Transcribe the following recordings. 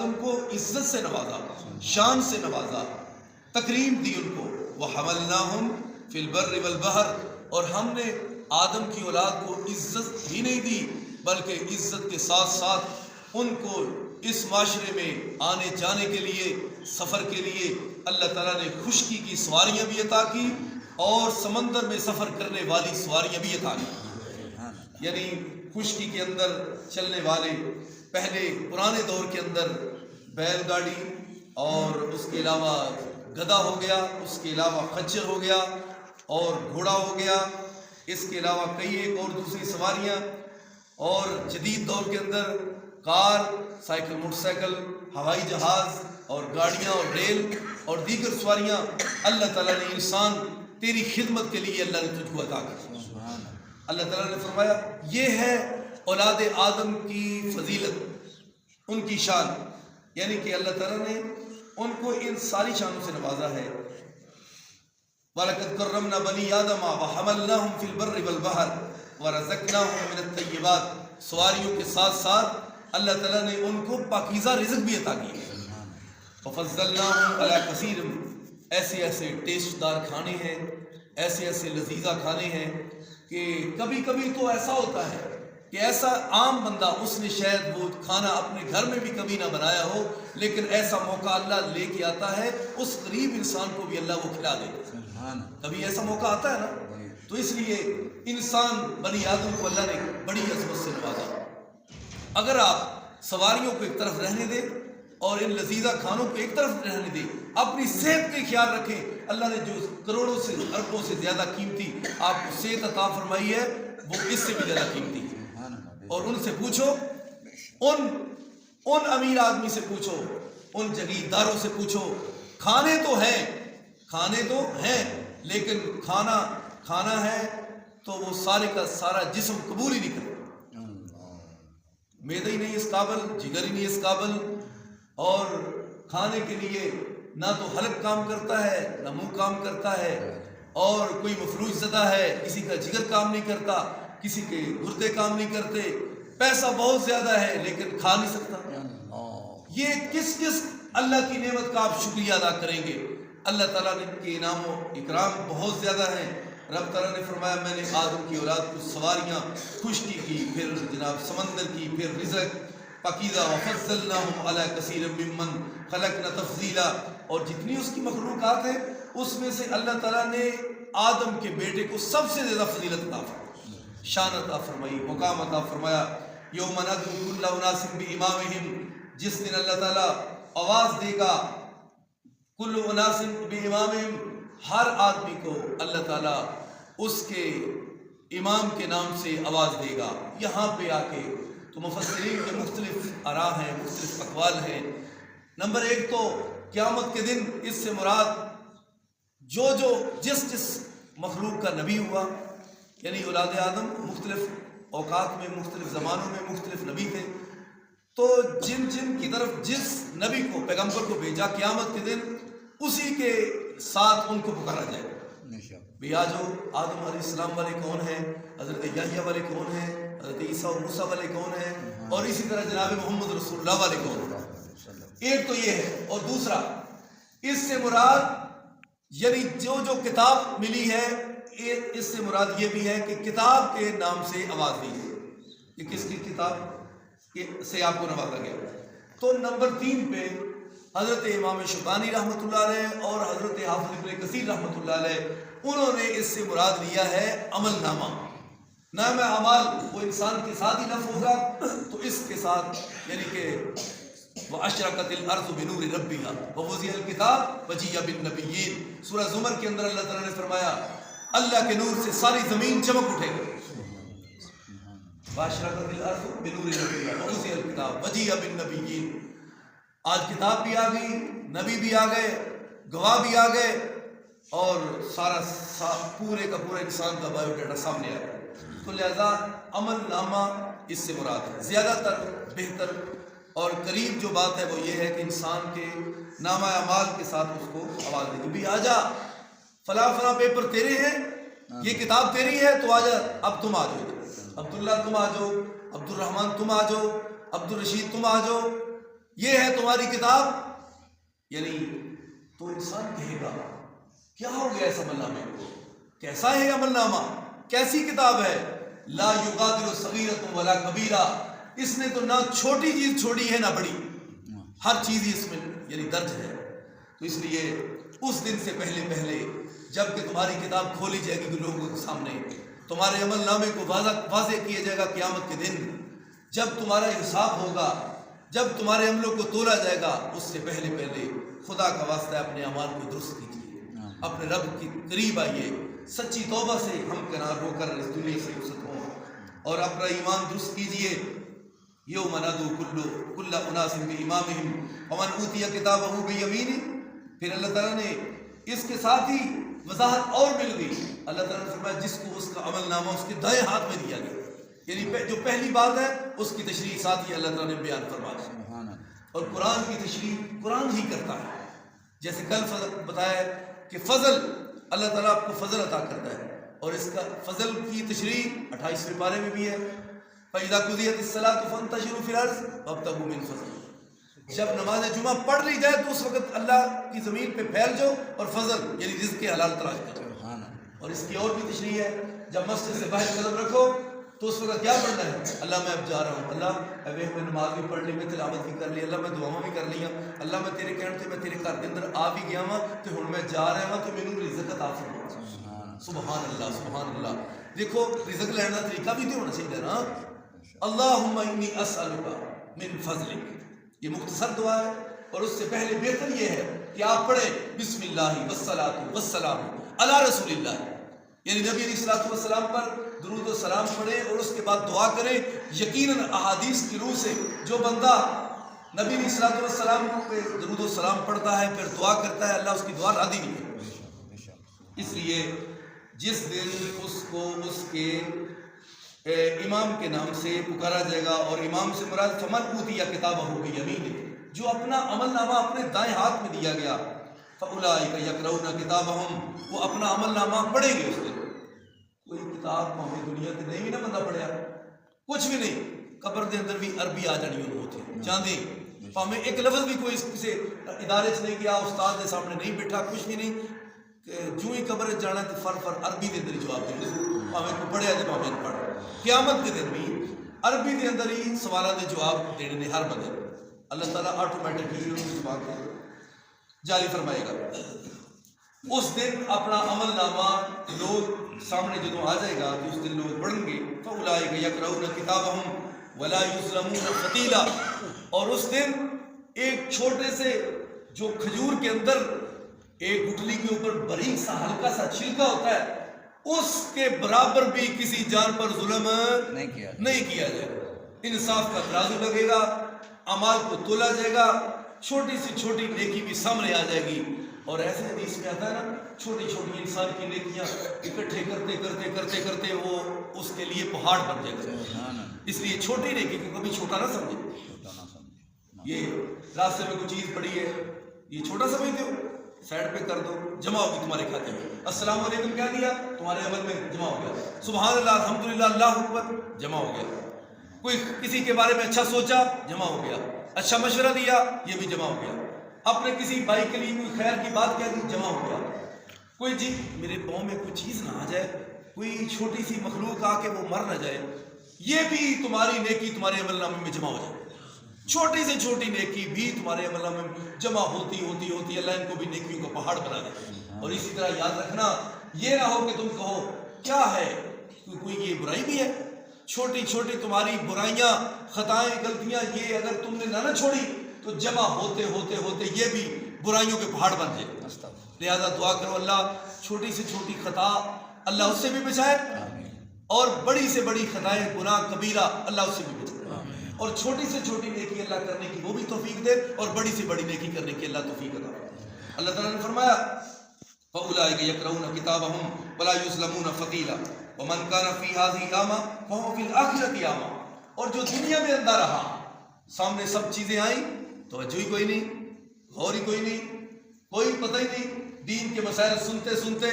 آدم کو عزت سے نوازا، شان سے نوازا، تکریم دی ان کو. وَحَمَلْنَاهُمْ فِي الْبَرِّ وَالْبَحْرِ، اور ہم نے آدم کی اولاد کو عزت ہی نہیں دی بلکہ عزت کے ساتھ ساتھ ان کو اس معاشرے میں آنے جانے کے لیے، سفر کے لیے اللہ تعالیٰ نے خشکی کی سواریاں بھی عطا کی اور سمندر میں سفر کرنے والی سواریاں بھی عطا کی. یعنی خشکی کے اندر چلنے والے، پہلے پرانے دور کے اندر بیل گاڑی اور اس کے علاوہ گدھا ہو گیا، اس کے علاوہ خچر ہو گیا اور گھوڑا ہو گیا، اس کے علاوہ کئی ایک اور دوسری سواریاں، اور جدید دور کے اندر کار، سائیکل، موٹر سائیکل، ہوائی جہاز اور گاڑیاں اور ریل اور دیگر سواریاں اللہ تعالیٰ نے انسان تیری خدمت کے لیے اللہ نے تجھ کو عطا کی. اللہ تعالیٰ نے فرمایا یہ ہے اولاد آدم کی فضیلت، ان کی شان، یعنی کہ اللہ تعالیٰ نے ان کو ان ساری شانوں سے نوازا ہے. وَلَقَدْ كَرَّمْنَا بَنِي آدَمَ وَحَمَلْنَاهُمْ فِي الْبَرِّ وَالْبَحْرِ وَرَزَقْنَاهُمْ مِنَ الطَّيِّبَاتِ. سواریوں کے ساتھ ساتھ اللہ تعالیٰ نے ان کو پاکیزہ رزق بھی عطا کیا. وَفَضَّلْنَاهُمْ عَلَى كَثِيرٍ، ایسے ایسے ٹیسٹ دار کھانے ہیں، ایسے ایسے لذیذہ کھانے ہیں کہ کبھی کبھی تو ایسا ہوتا ہے کہ ایسا عام بندہ اس نے شاید وہ کھانا اپنے گھر میں بھی کبھی نہ بنایا ہو، لیکن ایسا موقع اللہ لے کے آتا ہے اس غریب انسان کو بھی اللہ وہ کھلا دیتا ہے. کبھی ایسا موقع آتا ہے نا، تو اس لیے انسان بنی آدم کو اللہ نے بڑی عظمت سے نوازا. اگر آپ سواریوں کو ایک طرف رہنے دیں اور ان لذیذہ کھانوں کو ایک طرف رہنے دیں، اپنی صحت کا خیال رکھیں. اللہ نے جو کروڑوں سے اربوں سے زیادہ قیمتی آپ کو صحت عطا فرمائی ہے وہ اس سے بھی زیادہ قیمتی ہے. اور ان سے پوچھو، ان امیر آدمی سے پوچھو، ان جگیرداروں سے پوچھو، کھانے تو ہیں لیکن کھانا ہے تو وہ سارے کا سارا جسم قبول ہی نہیں کرتا. معدہ ہی نہیں اس قابل، جگر ہی نہیں اس قابل، اور کھانے کے لیے نہ تو حلق کام کرتا ہے نہ منہ کام کرتا ہے، اور کوئی مفلوج زدہ ہے، کسی کا جگر کام نہیں کرتا، کسی کے گردے کام نہیں کرتے، پیسہ بہت زیادہ ہے لیکن کھا نہیں سکتا. یہ کس اللہ کی نعمت کا آپ شکریہ ادا کریں گے؟ اللہ تعالیٰ نے کے انعام و اکرام بہت زیادہ ہیں. رب تعالیٰ نے فرمایا میں نے آدم کی اولاد کو سواریاں، خشکی کی، پھر جناب سمندر کی، پھر رزق پاکیزہ. وَفَضَّلْنَاهُمْ عَلَى كَثِيرٍ مِّمَّنْ خَلَقْنَا تَفْضِيلًا. اور جتنی اس کی مخلوقات ہیں اس میں سے اللہ تعالیٰ نے آدم کے بیٹے کو سب سے زیادہ فضیلت عطا فرمائی، شان عطا فرمائی، مقام عطا فرمایا. یوم ندعو کل اناس بامامہم، جس دن اللہ تعالیٰ آواز دے گا کل اناس بامامہم، ہر آدمی کو اللہ تعالیٰ اس کے امام کے نام سے آواز دے گا. یہاں پہ آ کے تو مفسرین کے مختلف آراء ہیں، مختلف اقوال ہیں. نمبر ایک تو قیامت کے دن اس سے مراد جو جس مخلوق کا نبی ہوا، یعنی اولاد آدم مختلف اوقات میں، مختلف زمانوں میں مختلف نبی تھے، تو جن کی طرف جس نبی کو، پیغمبر کو بھیجا، قیامت کے دن اسی کے ساتھ ان کو پکارا جائے گا. بھی آ جاؤ، آدم علیہ السلام والے کون ہیں، حضرت یحییٰ والے کون ہیں، حضرت عیسیٰ و موسیٰ والے کون ہیں، اور اسی طرح جناب محمد رسول اللہ والے کون ہیں. ایک تو یہ ہے، اور دوسرا اس سے مراد یعنی جو کتاب ملی ہے، اس سے مراد یہ بھی ہے کہ کتاب کے نام سے آواز دی ہے کہ کس کی کتاب سے آپ کو نوازا گیا. تو نمبر 3 پہ حضرت امام شوکانی رحمۃ اللہ علیہ اور حضرت حافظ ابن کثیر رحمۃ اللہ علیہ، انہوں نے اس سے مراد لیا ہے عمل نامہ. نام اعمال وہ انسان کے ساتھ ہی لفظ ہوگا، تو اس کے ساتھ یعنی کہ وَأَشْرَقَتِ الْأَرْضُ بِنُورِ رَبِّهَا وَوُضِعَ الْكِتَابُ وَجِيءَ بِالنَّبِيِّينَ. سورہ زمر کے اندر اللہ تعالیٰ نے فرمایا اللہ کے نور سے ساری زمین چمک اٹھے گی. وَأَشْرَقَتِ الْأَرْضُ بِنُورِ رَبِّهَا وَوُضِعَ الْكِتَابُ وَجِيءَ بِالنَّبِيِّينَ. آج کتاب بھی آ گئی، نبی بھی آ گئے، گواہ بھی آ گئے، اور سارا پورے کا پورا انسان کا بایو ڈیٹا سامنے آ گیا. تو لہذا عمل نامہ اس سے مراد ہے. زیادہ تر بہتر اور قریب جو بات ہے وہ یہ ہے کہ انسان کے نامہ اعمال کے ساتھ اس کو آواز دے. بھی آ جا، فلاں پیپر تیرے ہیں، یہ کتاب تیری ہے، تو آ جا، اب تم آ جاؤ، عبداللہ تم آ جاؤ، عبد الرحمن تم آ جاؤ، عبد الرشید تم آ جاؤ. یہ ہے تمہاری کتاب، یعنی تو انسان کہے گا کیا ہو گیا اس عمل نامے کو، کیسا ہے عمل نامہ، کیسی کتاب ہے؟ لا یغادر صغیرۃ ولا کبیرہ، اس نے تو نہ چھوٹی چیز چھوڑی ہے نہ بڑی، ہر چیز اس میں یعنی درج ہے۔ تو اس لیے اس دن سے پہلے جب کہ تمہاری کتاب کھولی جائے گی لوگوں کے سامنے، تمہارے عمل نامے کو واضح کیا جائے گا قیامت کے دن، جب تمہارا حساب ہوگا، جب تمہارے عملوں کو تولا جائے گا، اس سے پہلے خدا کا واسطہ ہے اپنے اعمال کو درست کیجیے، اپنے رب کے قریب آئیے، سچی توبہ سے ہم کنار ہو کر اس دنیا سے رخصت ہوں اور اپنا ایمان درست کیجیے۔ یوم ندعو کل اناس بامامہم ومن اوتی کتابہ بیمینہ۔ پھر اللہ تعالیٰ نے اس کے ساتھ ہی وضاحت اور مل گئی، اللہ تعالیٰ نے فرمایا جس کو اس کا عمل نامہ اس کے دائیں ہاتھ میں دیا گیا، یعنی جو پہلی بات ہے اس کی تشریح ساتھ ہی اللہ تعالیٰ نے بیان فرمایا، اور قرآن کی تشریح قرآن ہی کرتا ہے۔ جیسے کل بتایا کہ فضل، اللہ تعالیٰ آپ کو فضل عطا کرتا ہے، اور اس کا فضل کی تشریح 28ویں پارے میں بھی ہے، فَإِذَا قُضِيَتِ الصَّلَاةُ فَانتَشِرُوا فِي الْأَرْضِ وَابْتَغُوا مِن فَضْلِهِ۔ جب نماز جمعہ پڑھ لی جائے تو اس وقت اللہ کی زمین پہ پھیل جاؤ اور فضل یعنی رزق کے حلال تلاش کرو۔ اور اس کی اور بھی تشریح ہے، جب مسجد سے باہر قدم رکھو تو اس وقت کیا پڑھنا ہے؟ اللہ میں اب جا رہا ہوں، اللہ ابھی میں نماز بھی پڑھ لی، میں تلاوت بھی کر لی، اللہ میں دعاؤں بھی کر لیا، اللہ میں تیرے کہنے سے میں تیرے گھر کے اندر آ بھی گیا ہوں تو ہن میں جا رہا ہوں تو مینوں رزق عطا فرما۔ سبحان اللہ سبحان اللہ۔ دیکھو رزق لینے کا طریقہ بھی تو ہونا چاہیے نا۔ اللہم انی اسألک من فضلک، یہ مختصر دعا ہے، اور اس سے پہلے بہتر یہ ہے کہ آپ پڑھیں بسم اللہ والصلاۃ والسلام علی رسول اللہ، یعنی نبی علیہ الصلوۃ والسلام پر درود و سلام پڑھیں اور اس کے بعد دعا کریں۔ یقیناً احادیث کی روح سے جو بندہ نبی علیہ الصلوۃ والسلام پہ درود و سلام پڑھتا ہے پھر دعا کرتا ہے، اللہ اس کی دعا رد ہی نہیں کرتا۔ اس لیے جس دن اس کو اس کے امام کے نام سے پکارا جائے گا، اور امام سے مراد فمن اوتی کتابہ بیمینہ، جو اپنا عمل نامہ اپنے دائیں ہاتھ میں دیا گیا، فاولئک یقرؤون کتابہم، وہ اپنا عمل نامہ پڑھیں گے اس دن۔ کوئی کتاب ہمیں دنیا کے نہیں بھی نہ بندہ پڑھیا، کچھ بھی نہیں، قبر دے اندر بھی عربی آ جانی انہوں ہوتی جاندے، ہمیں ایک لفظ بھی کوئی کسی ادارے سے نہیں گیا، استاد کے سامنے نہیں بیٹھا، کچھ بھی نہیں، جو ہی قبر جانا تو فر عربی کے اندر ہی جواب دیں گے، ہمیں کو پڑھیا جب ہمیں پڑھ۔ قیامت کے دن بھی عربی کے اندر ہی سوالات کے جواب دینے نے ہر بندے، اللہ تعالیٰ آٹومیٹکلی اس زبان کو جاری فرمائے گا۔ اس دن اپنا عمل نامہ لوگ سامنے جدوں آ جائے گا تو اس دن لوگ پڑھیں گے، فاولئک یقرؤون کتابہم ولا یظلمون فتیلا، اور اس دن ایک چھوٹے سے جو کھجور کے اندر ایک گٹلی کے اوپر باریک سا ہلکا سا چھلکا ہوتا ہے، اس کے برابر بھی کسی جان پر ظلم نہیں کیا جائے گا۔ انصاف کا ترازو لگے گا، اعمال کو تولا جائے گا، چھوٹی سی چھوٹی نیکی بھی سامنے آ جائے گی، اور ایسے حدیث میں آتا ہے نا، چھوٹی چھوٹی انسان کی نیکیاں اکٹھے کرتے کرتے کرتے کرتے وہ اس کے لیے پہاڑ بن جائے گا۔ اس لیے چھوٹی نیکی کو کبھی چھوٹا نہ سمجھے۔ یہ راستے میں کوئی چیز پڑی ہے، یہ چھوٹا سمجھتے ہو، سائڈ پہ کر دو، جمع ہوگی تمہارے کھاتے میں۔ السلام علیکم کہہ دیا، تمہارے عمل میں جمع ہو گیا۔ سبحان اللہ الحمدللہ اللہ اکبر، جمع ہو گیا۔ کوئی کسی کے بارے میں اچھا سوچا، جمع ہو گیا۔ اچھا مشورہ دیا، یہ بھی جمع ہو گیا۔ اپنے کسی بھائی کے لیے کوئی خیر کی بات کہہ دی، جمع ہو گیا۔ کوئی جی میرے پاؤں میں کوئی چیز نہ آ جائے، کوئی چھوٹی سی مخلوق آ کے وہ مر نہ جائے، یہ بھی تمہاری نیکی تمہارے عمل نامے میں جمع ہو جائے۔ چھوٹی سے چھوٹی نیکی بھی تمہارے عمل نامے میں جمع ہوتی ہوتی ہوتی اللہ ان کو بھی نیکیوں کا پہاڑ بنا دے۔ اور اسی طرح یاد رکھنا، یہ نہ ہو کہ تم کہو کیا ہے، کوئی یہ برائی بھی ہے، چھوٹی چھوٹی تمہاری برائیاں خطائیں غلطیاں یہ اگر تم نے نہ چھوڑی تو جمع ہوتے ہوتے ہوتے یہ بھی برائیوں کے پہاڑ بن جائے۔ لہذا دعا کرو اللہ چھوٹی سے چھوٹی خطا اللہ اس سے بھی بچائے، اور بڑی سے بڑی خطائیں گناہ کبیرہ اللہ اس سے بھی بچائے، اور چھوٹی سے چھوٹی نیکی اللہ کرنے کی وہ بھی توفیق دے، اور بڑی سے بڑی نیکی کرنے کی اللہ توفیق عطا فرمائے۔ اللہ تعالیٰ نے فرمایا فَأُولَٰئِكَ يَقْرَؤُونَ كِتَابَهُمْ وَلَا يُظْلَمُونَ فَتِيلًا وَمَنْ كَانَ فِي هَٰذِهِ أَعْمَىٰ فَهُوَ فِي الْآخِرَةِ أَعْمَىٰ۔ اور جو دنیا میں اندھا رہا، سامنے سب چیزیں آئیں، توجہ ہی کوئی نہیں، غور ہی کوئی نہیں، کوئی پتہ ہی نہیں، دین کے مسائل سنتے سنتے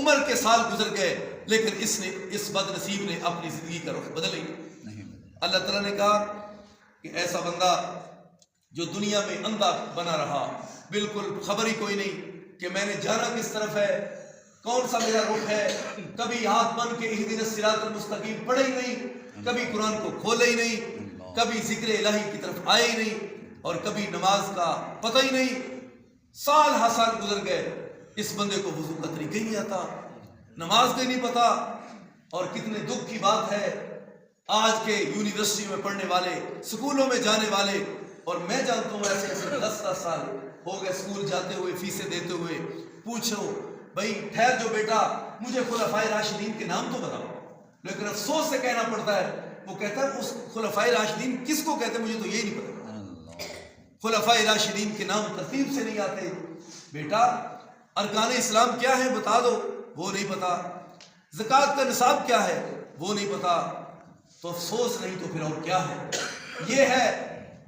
عمر کے سال گزر گئے، لیکن اس بد نصیب نے اپنی زندگی کا رخ بدل ہی نہیں۔ اللہ تعالیٰ نے کہا کہ ایسا بندہ جو دنیا میں اندھا بنا رہا، بالکل خبر ہی کوئی نہیں کہ میں نے جانا کس طرف ہے، کون سا میرا رخ ہے، کبھی ہاتھ بن کے اہدنا الصراط المستقیم پڑھے ہی نہیں، کبھی قرآن کو کھولے ہی نہیں، کبھی ذکر الہی کی طرف آئے ہی نہیں، اور کبھی نماز کا پتہ ہی نہیں، سال ہا سال گزر گئے، اس بندے کو وضو کا طریقہ ہی نہیں آتا، نماز کا ہی نہیں پتا۔ اور کتنے دکھ کی بات ہے، آج کے یونیورسٹی میں پڑھنے والے، سکولوں میں جانے والے، اور میں جانتا ہوں ایسے ایسے 10 سال ہو گئے سکول جاتے ہوئے، فیسیں دیتے ہوئے، پوچھو بھائی ٹھہر جو بیٹا مجھے خلفائے راشدین کے نام تو بتاؤ، لیکن افسوس سے کہنا پڑتا ہے، وہ کہتا ہے اس خلفائے راشدین کس کو کہتے ہیں مجھے تو یہ نہیں پتا، خلفائے راشدین کے نام ترتیب سے نہیں آتے۔ بیٹا ارکان اسلام کیا ہے بتا دو، وہ نہیں پتا، زکوٰۃ کا نصاب کیا ہے وہ نہیں پتا، تو افسوس نہیں تو پھر اور کیا ہے۔ یہ ہے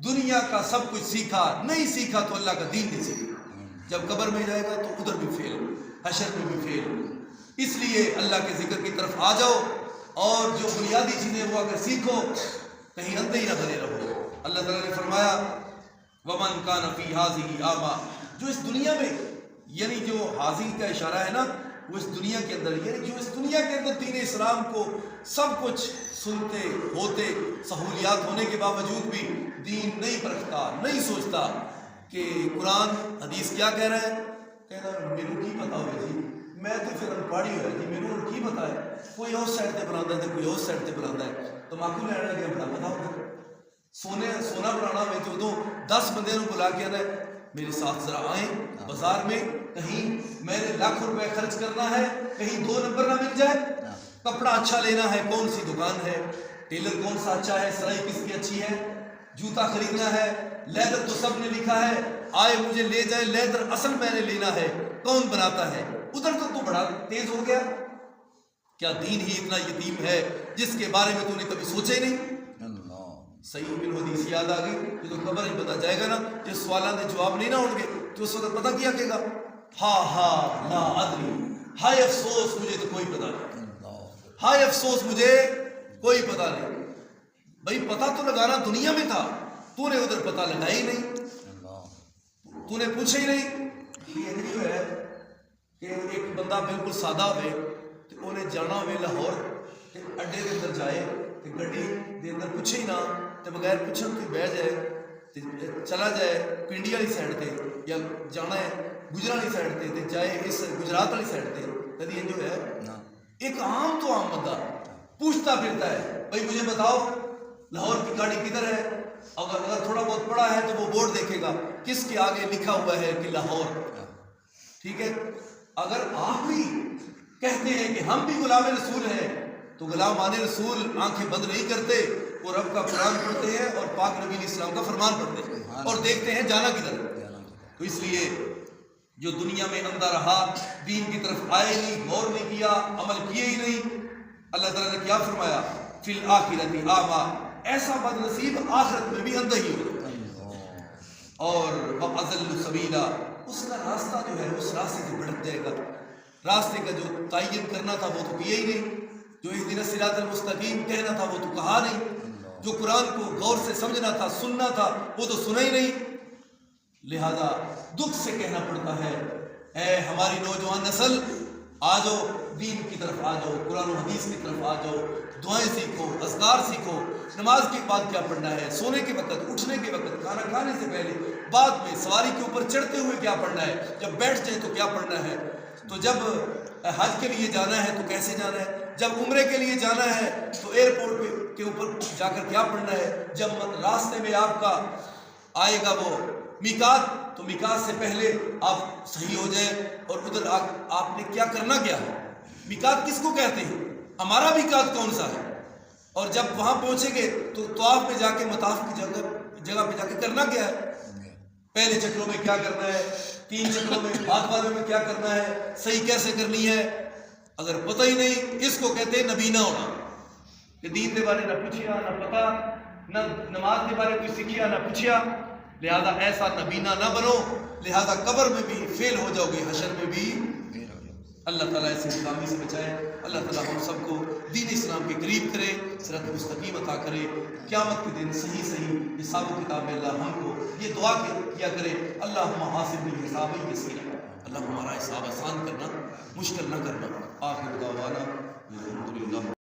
دنیا کا سب کچھ سیکھا، نہیں سیکھا تو اللہ کا دین نہیں سیکھا، جب قبر میں جائے گا تو ادھر بھی فیل، حشر میں بھی فیل۔ اس لیے اللہ کے ذکر کی طرف آ جاؤ، اور جو بنیادی چیزیں وہ اگر سیکھو، کہیں اندھے ہی نہ بنے رہو۔ اللہ تعالیٰ نے فرمایا وَمَنْ كَانَ فِي هَٰذِهِ أَعْمَىٰ، جو اس دنیا میں، یعنی جو حاضی کا اشارہ ہے نا، وہ اس دنیا کے اندر، یعنی جو اس دنیا کے اندر دین اسلام کو سب کچھ سنتے ہوتے، سہولیات ہونے کے باوجود بھی دین نہیں پرکھتا، نہیں سوچتا کہ قرآن حدیث کیا کہہ رہا ہے، کہہ رہا ہے میرے کی پتا ہوئے جی، میں تو پھر پڑھی ہوئے جی، میرے کو کی پتا ہے، کوئی اور سائڈ تے بناتا ہے، کوئی اور سائڈ تے بناتا ہے، تو معقول ہے کہ بڑا پتا ہوگا۔ سونا بنانا میں تو دو 10 بندے کو بلا کے آنا ہے میرے ساتھ ذرا آئیں بازار میں، کہیں میں نے لاکھوں روپے خرچ کرنا ہے، کہیں 2 نمبر نہ مل جائے، کپڑا اچھا لینا ہے، کون سی دکان ہے، ٹیلر کون سا اچھا ہے، سلائی کس کی اچھی ہے، جوتا خریدنا ہے، لیدر تو سب نے لکھا ہے، آئے مجھے لے جائے، لیدر اصل میں نے لینا ہے، کون بناتا ہے، ادھر تو بڑا تیز ہو گیا۔ کیا دین ہی اتنا یتیم ہے جس کے بارے میں تو نے کبھی سوچے نہیں؟ صحیح بن حدیث یاد آ گئی، یہ تو خبر ہی پتا جائے گا نا، یہ سوالات کے جواب نہیں نہ ہوں گے تو اس وقت پتہ کیا کہے گا، ہاں لا ادری، ہائے افسوس مجھے تو کوئی پتہ نہیں، ہائے افسوس مجھے کوئی پتہ نہیں۔ بھائی پتہ تو لگانا دنیا میں تھا، تو نے ادھر پتہ لگایا ہی نہیں، تو نے پوچھا ہی نہیں۔ یہ نہیں ہے کہ ایک بندہ بالکل سادہ ہوئے تو انہیں جانا ہوئے لاہور اڈے کے اندر جائے تو گڈی دے اندر پوچھے ہی نہ، تو بغیر پوچھن تو بہ جائے، چلا جائے پنڈی والی سائڈ تے، یا جانا ہے گجرا والی سائڈ تے، جائے اس گجرات والی سائڈ تے، کدی جو ہے ایک عام تو عام بندہ پوچھتا پھرتا ہے بھائی مجھے بتاؤ لاہور کی گاڑی کدھر ہے، اگر تھوڑا بہت پڑھا ہے تو وہ بورڈ دیکھے گا کس کے آگے لکھا ہوا ہے کہ لاہور، ٹھیک ہے۔ اگر آپ بھی کہتے ہیں کہ ہم بھی غلام رسول ہیں تو غلامان رسول آنکھیں بند نہیں کرتے، وہ رب کا قرآن پڑھتے ہیں اور پاک نبی علیہ السلام کا فرمان پڑھتے ہیں اور دیکھتے ہیں جانا کدھر۔ تو اس لیے جو دنیا میں اندھا رہا، دین کی طرف آئے نہیں، غور نہیں کیا، عمل کیے ہی نہیں، اللہ تعالیٰ نے کیا فرمایا فی الآخرۃ اعمیٰ، ایسا بد نصیب آخرت میں بھی اندھا ہی ہو، اور وَأَضَلُّ سَبِيلًا، اس کا راستہ جو ہے اس راستے سے بھٹک جائے گا، راستے کا جو تعین کرنا تھا وہ تو کیا ہی نہیں، جو اہدنا الصراط المستقیم کہنا تھا وہ تو کہا نہیں، جو قرآن کو غور سے سمجھنا تھا سننا تھا وہ تو سنا ہی نہیں۔ لہذا دکھ سے کہنا پڑتا ہے اے ہماری نوجوان نسل، آ جاؤ دین کی طرف، آ جاؤ قرآن و حدیث کی طرف، آ جاؤ دعائیں سیکھو، اذکار سیکھو، نماز کے بعد کیا پڑھنا ہے، سونے کے وقت، اٹھنے کے وقت، کھانا کھانے سے پہلے، بعد میں، سواری کے اوپر چڑھتے ہوئے کیا پڑھنا ہے، جب بیٹھ جائے تو کیا پڑھنا ہے، تو جب حج کے لیے جانا ہے تو کیسے جانا ہے، جب عمرے کے لیے جانا ہے تو ایئرپورٹ کے اوپر جا کر کیا پڑھنا ہے، جب راستے میں آپ کا آئے گا وہ میقات تو میقات سے پہلے آپ صحیح ہو جائیں، اور ادھر آپ نے کیا کرنا کیا ہے، میقات کس کو کہتے ہیں، ہمارا میقات کون سا ہے، اور جب وہاں پہنچیں گے تو طواف میں جا کے مطاف کی جگہ پہ جا کے کرنا کیا ہے، پہلے چکروں میں کیا کرنا ہے، 3 چکروں میں، ہاتھ والوں میں کیا کرنا ہے، صحیح کیسے کرنی ہے، اگر پتہ ہی نہیں، اس کو کہتے ہیں نبینا ہونا، کہ دین کے بارے نہ پوچھیا نہ پتہ، نہ نماز کے بارے کوئی سیکھیا نہ پوچھیا، لہذا ایسا نبینا نہ بنو، لہذا قبر میں بھی فیل ہو جاؤ گے، حشر میں بھی۔ اللہ تعالیٰ ایسے غلامی سے بچائے، اللہ تعالیٰ ہم سب کو دین اسلام کے قریب کرے۔ صراط مستقیم عطا کرے، قیامت کے دن صحیح صحیح حساب و کتاب میں اللہ ہم کو یہ دعا کیا کرے، اللہم حاسبنی حسابا یسیرا، اللہ ہمارا حساب آسان کرنا، مشکل نہ کرنا۔ آخر دعوانا الحمدللہ۔